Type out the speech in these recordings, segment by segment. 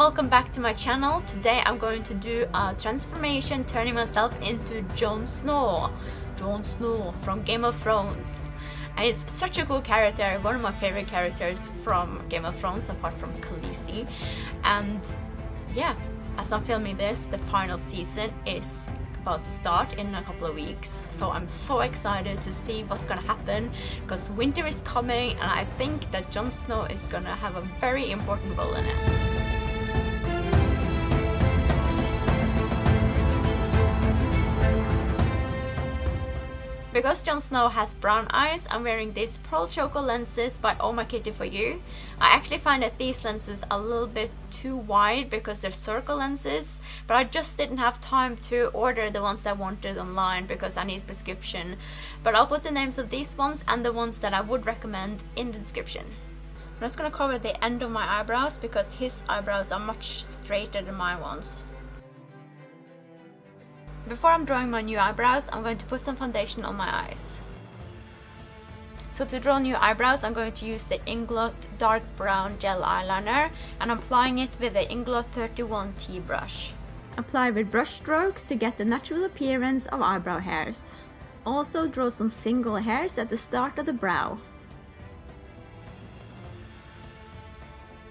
welcome back to my channel. Today I'm going to do a transformation turning myself into Jon Snow. Jon Snow from Game of Thrones. And he's such a cool character, one of my favorite characters from Game of Thrones apart from Khaleesi. And yeah, as I'm filming this, the final season is about to start in a couple of weeks, so I'm so excited to see what's gonna happen because winter is coming and I think that Jon Snow is gonna have a very important role in it. Because Jon Snow has brown eyes, I'm wearing these Pearl Choco lenses by Oh My Kitty For You. I actually find that these lenses are a little bit too wide because they're circle lenses, but I just didn't have time to order the ones that I wanted online because I need prescription. But I'll put the names of these ones and the ones that I would recommend in the description. I'm just gonna cover the end of my eyebrows because his eyebrows are much straighter than my ones. Before I'm drawing my new eyebrows, I'm going to put some foundation on my eyes. So to draw new eyebrows, I'm going to use the Inglot Dark Brown Gel Eyeliner and I'm applying it with the Inglot 31T brush. Apply with brush strokes to get the natural appearance of eyebrow hairs. Also draw some single hairs at the start of the brow.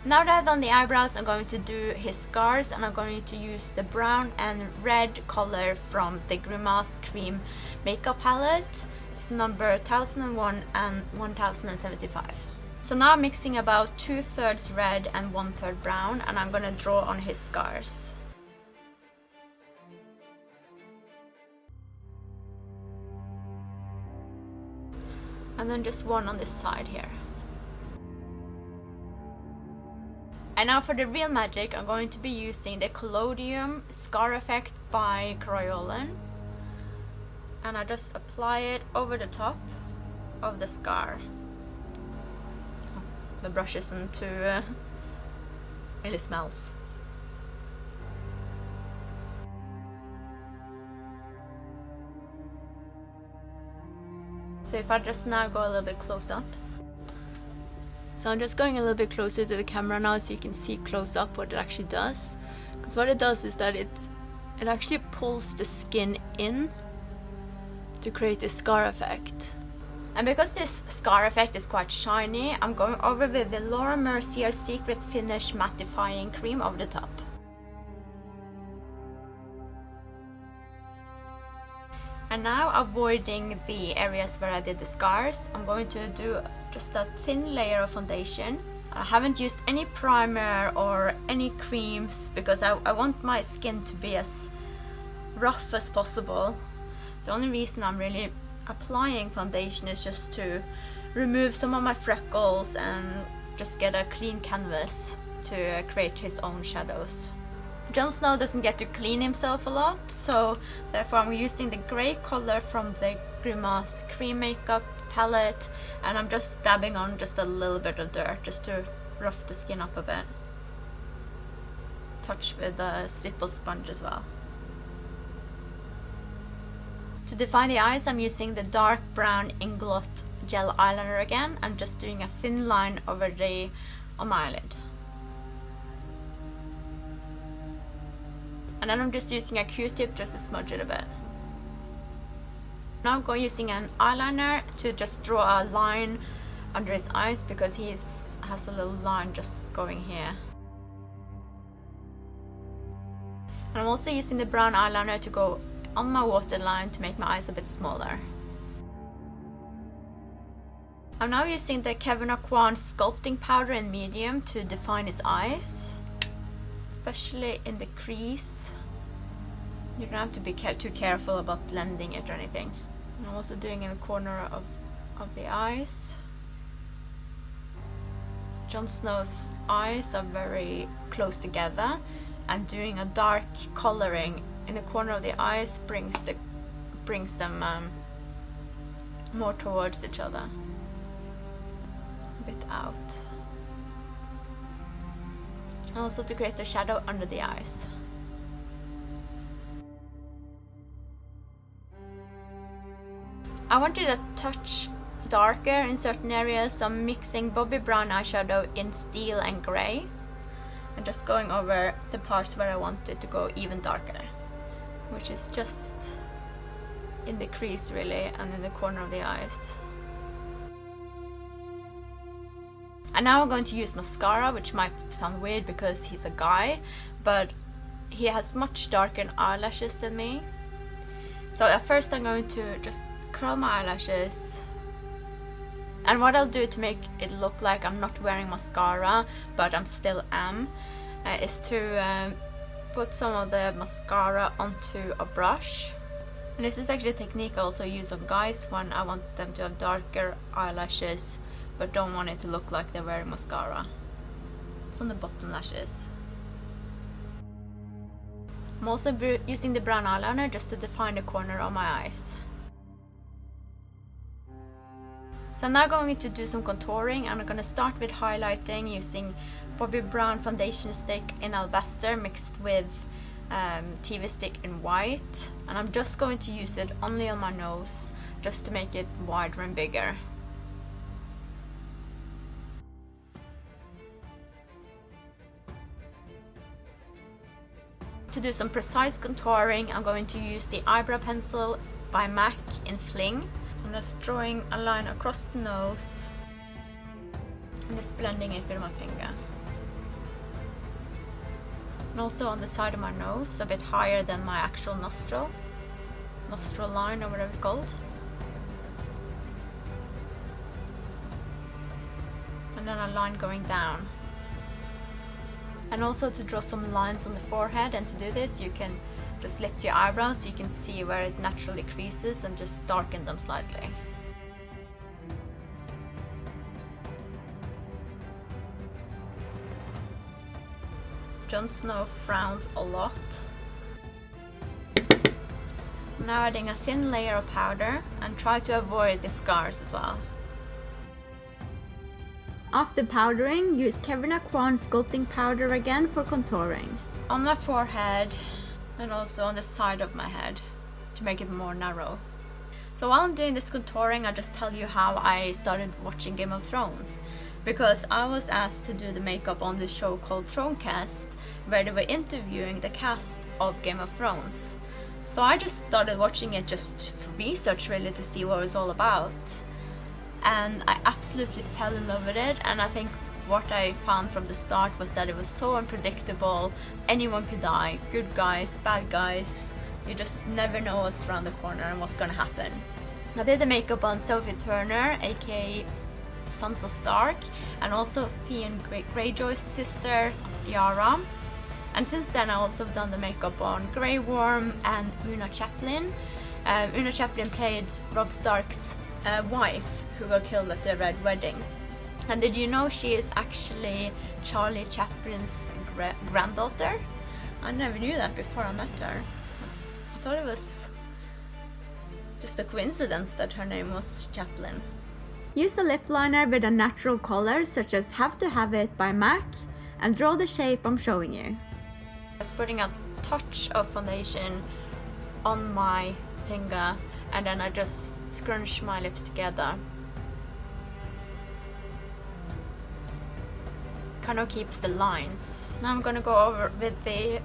Now that I've done the eyebrows, I'm going to do his scars and I'm going to use the brown and red color from the Grimace Cream makeup palette. It's number 1001 and 1075. So now I'm mixing about 2/3 red and 1/3 brown and I'm going to draw on his scars. And then just one on this side here. And now for the real magic, I'm going to be using the Collodium Scar Effect by Crayolan. And I just apply it over the top of the scar. Oh, the brush isn't too... really smells. So if I just now go a little bit close up. So I'm just going a little bit closer to the camera now so you can see close up what it actually does. Because what it does is that it actually pulls the skin in to create this scar effect. And because this scar effect is quite shiny, I'm going over with the Laura Mercier Secret Finish Mattifying Cream over the top. And now, avoiding the areas where I did the scars, I'm going to do just a thin layer of foundation. I haven't used any primer or any creams because I want my skin to be as rough as possible. The only reason I'm really applying foundation is just to remove some of my freckles and just get a clean canvas to create his own shadows. Jon Snow doesn't get to clean himself a lot, so therefore I'm using the grey color from the Grimace Cream Makeup palette and I'm just dabbing on just a little bit of dirt just to rough the skin up a bit. Touch with a stipple sponge as well. To define the eyes, I'm using the dark brown Inglot Gel Eyeliner again and just doing a thin line over on my eyelid. And then I'm just using a Q-tip just to smudge it a bit. Now I'm going using an eyeliner to just draw a line under his eyes because he has a little line just going here. And I'm also using the brown eyeliner to go on my waterline to make my eyes a bit smaller. I'm now using the Kevyn Aucoin sculpting powder in medium to define his eyes, especially in the crease. You don't have to be too careful about blending it or anything. And I'm also doing in the corner of the eyes. Jon Snow's eyes are very close together and doing a dark coloring in the corner of the eyes brings them more towards each other. A bit out. And also to create a shadow under the eyes. I wanted a touch darker in certain areas, so I'm mixing Bobbi Brown eyeshadow in Steel and Grey. and just going over the parts where I want it to go even darker, which is just in the crease really and in the corner of the eyes. And now I'm going to use mascara, which might sound weird because he's a guy, but he has much darker eyelashes than me. So at first I'm going to just curl my eyelashes, and what I'll do to make it look like I'm not wearing mascara but I'm still am, is to put some of the mascara onto a brush. And this is actually a technique I also use on guys when I want them to have darker eyelashes but don't want it to look like they're wearing mascara. It's on the bottom lashes. I'm also using the brown eyeliner just to define the corner of my eyes. So I'm now going to do some contouring, and I'm going to start with highlighting using Bobbi Brown foundation stick in Alabaster mixed with TV stick in white, and I'm just going to use it only on my nose just to make it wider and bigger. To do some precise contouring, I'm going to use the eyebrow pencil by MAC in Fling. I'm just drawing a line across the nose and just blending it with my finger. And also on the side of my nose, a bit higher than my actual nostril line or whatever it's called. And then a line going down. And also to draw some lines on the forehead, and to do this you can just lift your eyebrows so you can see where it naturally creases and just darken them slightly. Jon Snow frowns a lot. I'm now adding a thin layer of powder and try to avoid the scars as well. After powdering, use Kevyn Aucoin sculpting powder again for contouring. On my forehead and also on the side of my head to make it more narrow. So while I'm doing this contouring, I'll just tell you how I started watching Game of Thrones. Because I was asked to do the makeup on this show called Thronecast, where they were interviewing the cast of Game of Thrones. So I just started watching it just for research really, to see what it was all about. And I absolutely fell in love with it, and I think what I found from the start was that it was so unpredictable. Anyone could die, good guys, bad guys, you just never know what's around the corner and what's gonna happen. I did the makeup on Sophie Turner, aka Sansa Stark, and also Theon Greyjoy's sister, Yara. And since then I also have done the makeup on Grey Worm and Una Chaplin. Una Chaplin played Robb Stark's wife, who got killed at the Red Wedding. And did you know she is actually Charlie Chaplin's granddaughter? I never knew that before I met her. I thought it was just a coincidence that her name was Chaplin. Use a lip liner with a natural color such as Have to Have It by MAC and draw the shape I'm showing you. Just putting a touch of foundation on my finger, and then I just scrunch my lips together. Kind of keeps the lines. Now I'm gonna go over with the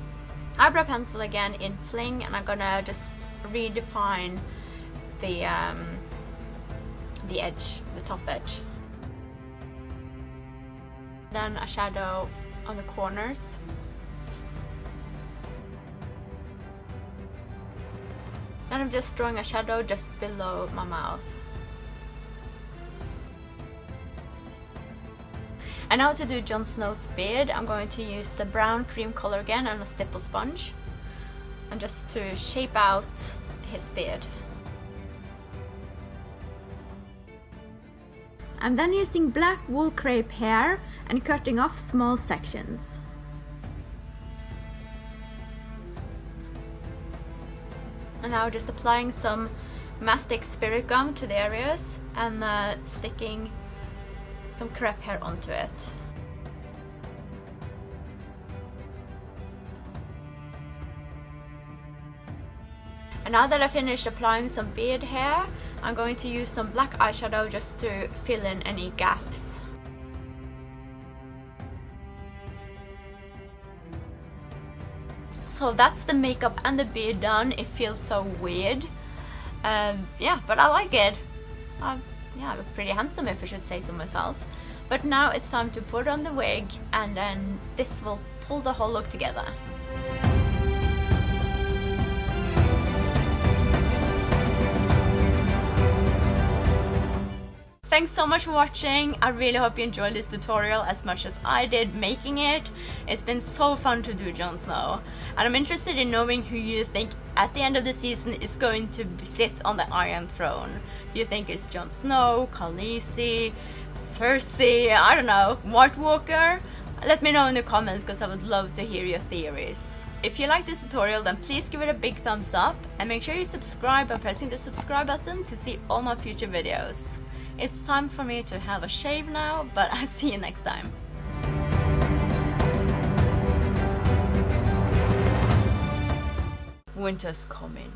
eyebrow pencil again in Fling, and I'm gonna just redefine the edge, the top edge. Then a shadow on the corners. Then I'm just drawing a shadow just below my mouth. And now to do Jon Snow's beard, I'm going to use the brown cream color again and a stipple sponge, and just to shape out his beard. I'm then using black wool crepe hair and cutting off small sections. And now just applying some mastic spirit gum to the areas and sticking some crepe hair onto it. And now that I finished applying some beard hair, I'm going to use some black eyeshadow just to fill in any gaps. so that's the makeup and the beard done. It feels so weird. Yeah, but I like it. Yeah, I look pretty handsome if I should say so myself. But now it's time to put on the wig, and then this will pull the whole look together. Thanks so much for watching. I really hope you enjoyed this tutorial as much as I did making it. It's been so fun to do Jon Snow, and I'm interested in knowing who you think at the end of the season is going to sit on the Iron Throne. Do you think it's Jon Snow, Khaleesi, Cersei, I don't know, White Walker? Let me know in the comments, because I would love to hear your theories. If you like this tutorial, then please give it a big thumbs up, and make sure you subscribe by pressing the subscribe button to see all my future videos. It's time for me to have a shave now, but I'll see you next time. Winter's coming.